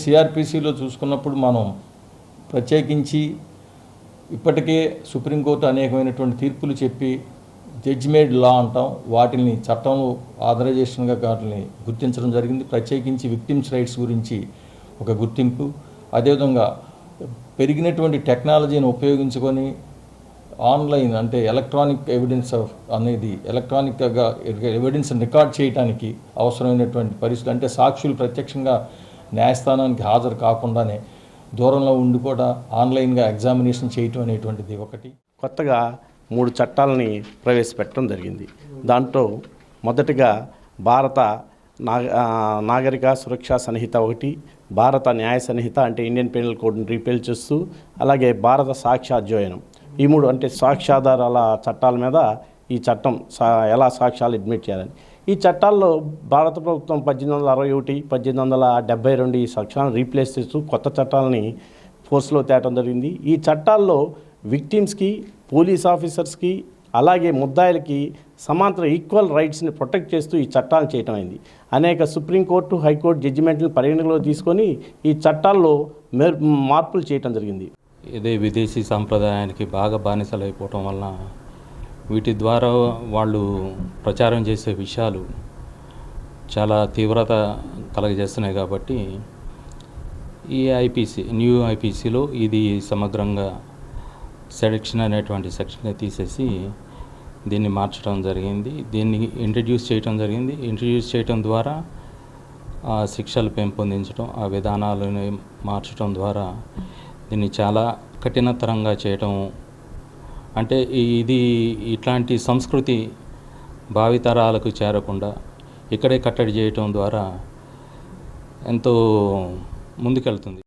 సిఆర్పిసిలో చూసుకున్నప్పుడు మనం ప్రత్యేకించి ఇప్పటికే సుప్రీంకోర్టు అనేకమైనటువంటి తీర్పులు చెప్పి జడ్జిమేడ్ లా అంటాం, వాటిని చట్టంలో ఆథరైజేషన్గా వాటిని గుర్తించడం జరిగింది. ప్రత్యేకించి విక్టిమ్స్ రైట్స్ గురించి ఒక గుర్తింపు, అదేవిధంగా పెరిగినటువంటి టెక్నాలజీని ఉపయోగించుకొని ఆన్లైన్ అంటే ఎలక్ట్రానిక్ ఎవిడెన్స్ అనేది ఎలక్ట్రానిక్గా ఎవిడెన్స్ రికార్డ్ చేయడానికి అవసరమైనటువంటి పరిస్థితులు, అంటే సాక్షులు ప్రత్యక్షంగా న్యాయస్థానానికి హాజరు కాకుండానే దూరంలో ఉండి కూడా ఆన్లైన్గా ఎగ్జామినేషన్ చేయటం అనేటువంటిది ఒకటి. కొత్తగా 3 చట్టాలని ప్రవేశపెట్టడం జరిగింది. దాంట్లో మొదటిగా భారత నాగరిక సురక్షా సంహిత ఒకటి, భారత న్యాయ సంహిత అంటే ఇండియన్ పీనల్ కోడ్ని రీపేల్ చేస్తూ, అలాగే భారత సాక్ష్యాధ్యయనం, ఈ 3 అంటే సాక్ష్యాధారాల చట్టాల మీద ఈ చట్టం ఎలా సాక్ష్యాలు అడ్మిట్ చేయాలని. ఈ చట్టాల్లో భారత ప్రభుత్వం 1861, 1872 ఈ సాక్ష్యాలను రీప్లేస్ చేస్తూ కొత్త చట్టాలని ఫోర్స్లో తేవడం జరిగింది. ఈ చట్టాల్లో విక్టిమ్స్కి, పోలీస్ ఆఫీసర్స్కి, అలాగే ముద్దాయిలకి సమాంతర ఈక్వల్ రైట్స్ని ప్రొటెక్ట్ చేస్తూ ఈ చట్టాలను చేయటం అయింది. అనేక సుప్రీంకోర్టు, హైకోర్టు జడ్జిమెంట్లను పరిగణనలో తీసుకొని ఈ చట్టాల్లో మార్పులు చేయటం జరిగింది. ఇదే విదేశీ సాంప్రదాయానికి బాగా బానిసలైపోవటం వలన వీటి ద్వారా వాళ్ళు ప్రచారం చేసే విషయాలు చాలా తీవ్రత కలగజేస్తున్నాయి. కాబట్టి ఈ న్యూ ఐపీసీలో ఇది సమగ్రంగా సెలక్షన్ అనేటువంటి సెక్షన్ని తీసేసి దీన్ని మార్చడం జరిగింది. దీన్ని ఇంట్రడ్యూస్ చేయటం ద్వారా ఆ శిక్షలు పెంపొందించడం, ఆ విధానాలను మార్చడం ద్వారా దీన్ని చాలా కఠినతరంగా చేయటం, అంటే ఇట్లాంటి సంస్కృతి భావితరాలకు చేరకుండా ఇక్కడే కట్టడి చేయటం ద్వారా ఎంతో ముందుకెళ్తుంది.